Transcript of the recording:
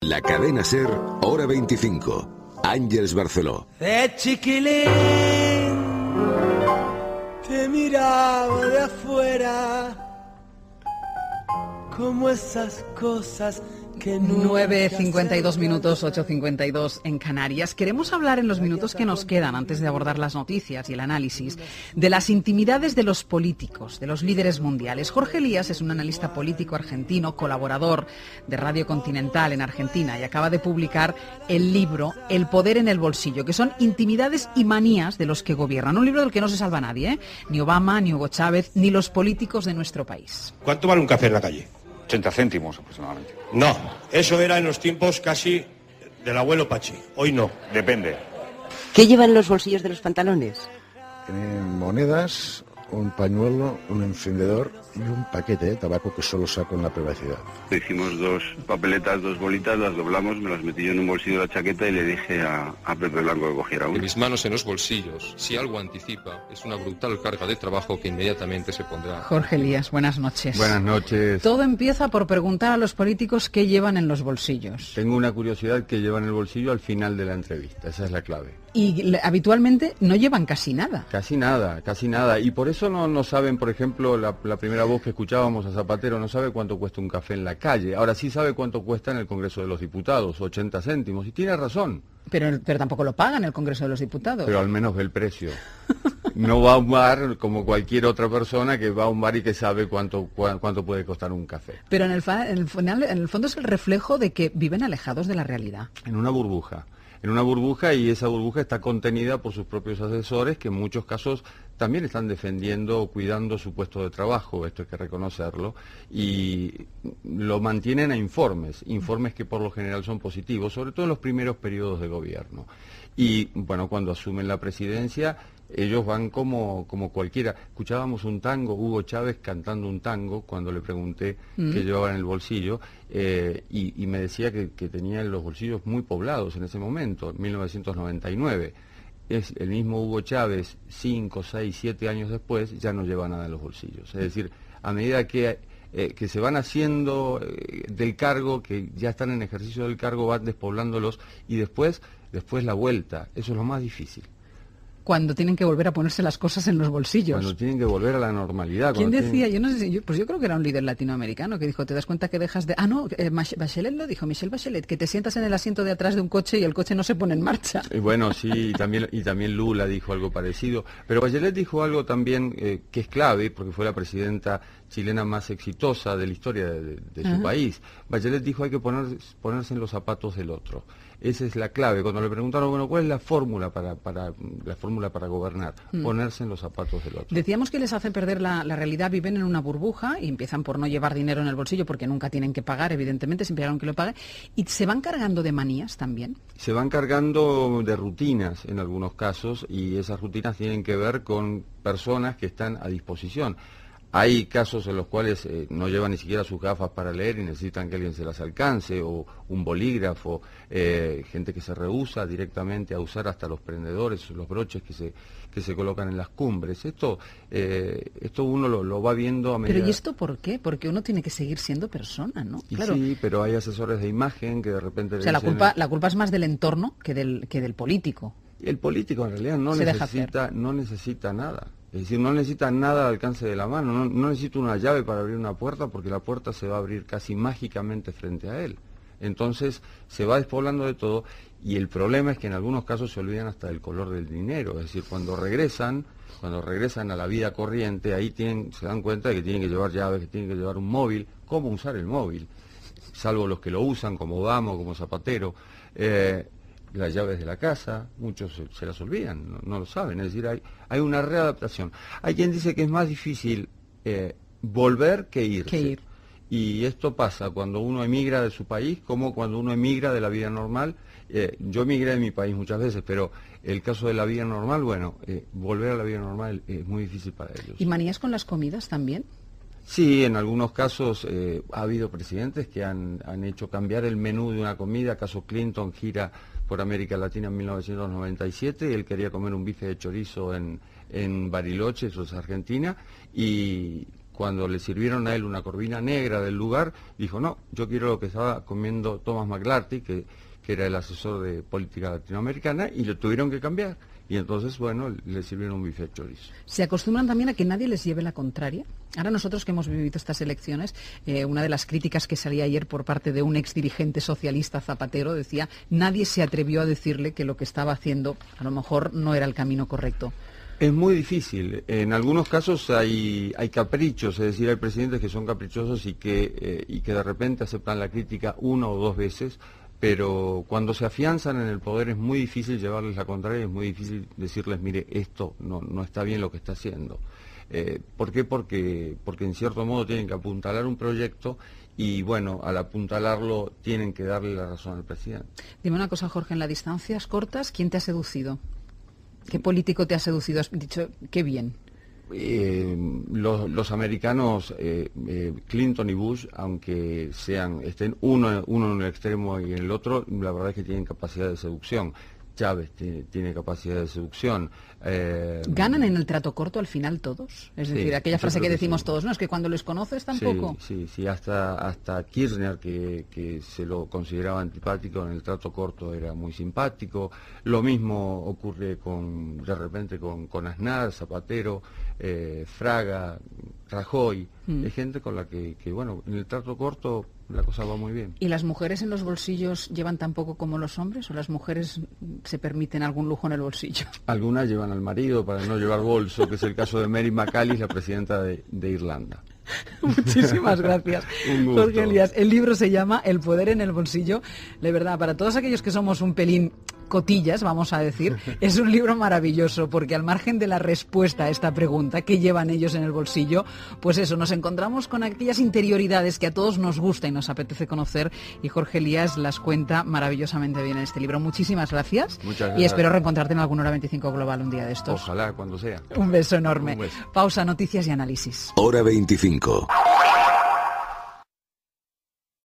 La cadena SER, hora 25. Àngels Barceló. De chiquilín te miraba de afuera como esas cosas que 9:52 minutos, 8:52 en Canarias. Queremos hablar en los minutos que nos quedan antes de abordar las noticias y el análisis de las intimidades de los políticos, de los líderes mundiales. Jorge Elías es un analista político argentino, colaborador de Radio Continental en Argentina y acaba de publicar el libro El poder en el bolsillo, que son intimidades y manías de los que gobiernan. Un libro del que no se salva nadie, ¿eh? Ni Obama, ni Hugo Chávez, ni los políticos de nuestro país. ¿Cuánto vale un café en la calle? 80 céntimos aproximadamente. No, eso era en los tiempos casi del abuelo Pachi. Hoy no. Depende. ¿Qué llevan en los bolsillos de los pantalones? Monedas, un pañuelo, un encendedor y un paquete de tabaco que solo saco en la privacidad. Hicimos 2 papeletas, 2 bolitas, las doblamos, me las metí yo en un bolsillo de la chaqueta y le dije a Pepe Blanco que cogiera una. Mis manos en los bolsillos, si algo anticipa, es una brutal carga de trabajo que inmediatamente se pondrá. Jorge Elías, buenas noches. Buenas noches. Todo empieza por preguntar a los políticos qué llevan en los bolsillos. Tengo una curiosidad que llevan en el bolsillo al final de la entrevista, esa es la clave. Y habitualmente no llevan casi nada. Casi nada. Y por eso no saben, por ejemplo, la primera voz que escuchábamos a Zapatero, no sabe cuánto cuesta un café en la calle. Ahora sí sabe cuánto cuesta en el Congreso de los Diputados, 80 céntimos. Y tiene razón. Pero tampoco lo pagan el Congreso de los Diputados. Pero al menos ve el precio. No va a un bar como cualquier otra persona que va a un bar y que sabe cuánto puede costar un café. Pero en el fondo es el reflejo de que viven alejados de la realidad. En una burbuja, y esa burbuja está contenida por sus propios asesores que en muchos casos también están defendiendo o cuidando su puesto de trabajo, esto hay que reconocerlo, y lo mantienen a informes que por lo general son positivos, sobre todo en los primeros periodos de gobierno. Y bueno, cuando asumen la presidencia, ellos van como cualquiera. Escuchábamos un tango, Hugo Chávez cantando un tango, cuando le pregunté qué llevaba en el bolsillo, y me decía que tenía los bolsillos muy poblados en ese momento, en 1999. Es el mismo Hugo Chávez, 5, 6, 7 años después, ya no lleva nada en los bolsillos. Es decir, a medida que se van haciendo del cargo, que ya están en ejercicio del cargo, van despoblándolos, y después la vuelta, eso es lo más difícil. Cuando tienen que volver a ponerse las cosas en los bolsillos. Cuando tienen que volver a la normalidad. ¿Quién decía? Yo no sé si, pues yo creo que era un líder latinoamericano que dijo, te das cuenta que dejas de... Bachelet lo dijo, Michelle Bachelet, que te sientas en el asiento de atrás de un coche y el coche no se pone en marcha. Y bueno, sí, y también Lula dijo algo parecido. Pero Bachelet dijo algo también que es clave, porque fue la presidenta chilena más exitosa de la historia de su país. Bachelet dijo, hay que ponerse en los zapatos del otro. Esa es la clave. Cuando le preguntaron, bueno, ¿cuál es la fórmula para gobernar? Ponerse en los zapatos del otro. Decíamos que les hace perder la realidad, viven en una burbuja y empiezan por no llevar dinero en el bolsillo porque nunca tienen que pagar, evidentemente, siempre hay alguien que lo pague. ¿Y se van cargando de manías también? Se van cargando de rutinas en algunos casos, y esas rutinas tienen que ver con personas que están a disposición. Hay casos en los cuales no llevan ni siquiera sus gafas para leer y necesitan que alguien se las alcance, o un bolígrafo, gente que se rehúsa directamente a usar hasta los prendedores, los broches que se colocan en las cumbres. Esto uno lo va viendo a medida... Pero ¿y esto por qué? Porque uno tiene que seguir siendo persona, ¿no? Claro. Sí, pero hay asesores de imagen que de repente... O sea, la culpa es más del entorno que del político. El político en realidad no necesita nada. Es decir, no necesita nada al alcance de la mano, no necesita una llave para abrir una puerta, porque la puerta se va a abrir casi mágicamente frente a él. Entonces se va despoblando de todo, y el problema es que en algunos casos se olvidan hasta del color del dinero. Es decir, cuando regresan a la vida corriente, ahí se dan cuenta de que tienen que llevar llaves, que tienen que llevar un móvil. ¿Cómo usar el móvil? Salvo los que lo usan, como Obama, como Zapatero. Las llaves de la casa, muchos se las olvidan, no lo saben. Es decir, hay una readaptación. Hay quien dice que es más difícil volver que irse. Y esto pasa cuando uno emigra de su país, como cuando uno emigra de la vida normal. Yo emigré de mi país muchas veces, pero el caso de la vida normal, volver a la vida normal es muy difícil para ellos. ¿Y manías con las comidas también? Sí, en algunos casos ha habido presidentes que han hecho cambiar el menú de una comida. Caso Clinton, gira por América Latina en 1997, él quería comer un bife de chorizo en Bariloche, eso es Argentina, y cuando le sirvieron a él una corvina negra del lugar, dijo, no, yo quiero lo que estaba comiendo Thomas McClarty, que era el asesor de política latinoamericana, y lo tuvieron que cambiar. Y entonces, bueno, le sirvieron un bife de chorizo. ¿Se acostumbran también a que nadie les lleve la contraria? Ahora nosotros que hemos vivido estas elecciones, una de las críticas que salía ayer por parte de un exdirigente socialista, Zapatero, decía, nadie se atrevió a decirle que lo que estaba haciendo a lo mejor no era el camino correcto. Es muy difícil. En algunos casos hay caprichos, es decir, hay presidentes que son caprichosos y que de repente aceptan la crítica una o dos veces, pero cuando se afianzan en el poder es muy difícil llevarles la contraria, es muy difícil decirles, mire, esto no está bien lo que está haciendo. ¿Por qué? Porque en cierto modo tienen que apuntalar un proyecto y, bueno, al apuntalarlo tienen que darle la razón al presidente. Dime una cosa, Jorge, en las distancias cortas, ¿quién te ha seducido? ¿Qué político te ha seducido? Has dicho, qué bien. Los americanos, Clinton y Bush, aunque estén uno en el extremo y en el otro, la verdad es que tienen capacidad de seducción. Chávez tiene capacidad de seducción. ¿Ganan en el trato corto al final todos? Es decir, aquella frase que decimos todos, ¿no? Es que cuando les conoces tampoco. Sí, hasta Kirchner, que se lo consideraba antipático, en el trato corto era muy simpático. Lo mismo ocurre de repente con Aznar, Zapatero, Fraga, Rajoy. Hay gente con la que, bueno, en el trato corto la cosa va muy bien. ¿Y las mujeres en los bolsillos llevan tan poco como los hombres? ¿O las mujeres se permiten algún lujo en el bolsillo? Algunas llevan al marido para no llevar bolso, que es el caso de Mary McAllis, la presidenta de Irlanda. Muchísimas gracias, Jorge Elías. El libro se llama El poder en el bolsillo. De verdad, para todos aquellos que somos un pelín cotillas, vamos a decir, es un libro maravilloso, porque al margen de la respuesta a esta pregunta, ¿qué llevan ellos en el bolsillo? Pues eso, nos encontramos con aquellas interioridades que a todos nos gusta y nos apetece conocer, y Jorge Elías las cuenta maravillosamente bien en este libro. Muchísimas gracias. Muchas gracias. Y espero reencontrarte en alguna Hora 25 Global un día de estos. Ojalá, cuando sea. Un beso enorme. Un beso. Pausa, noticias y análisis. Hora 25.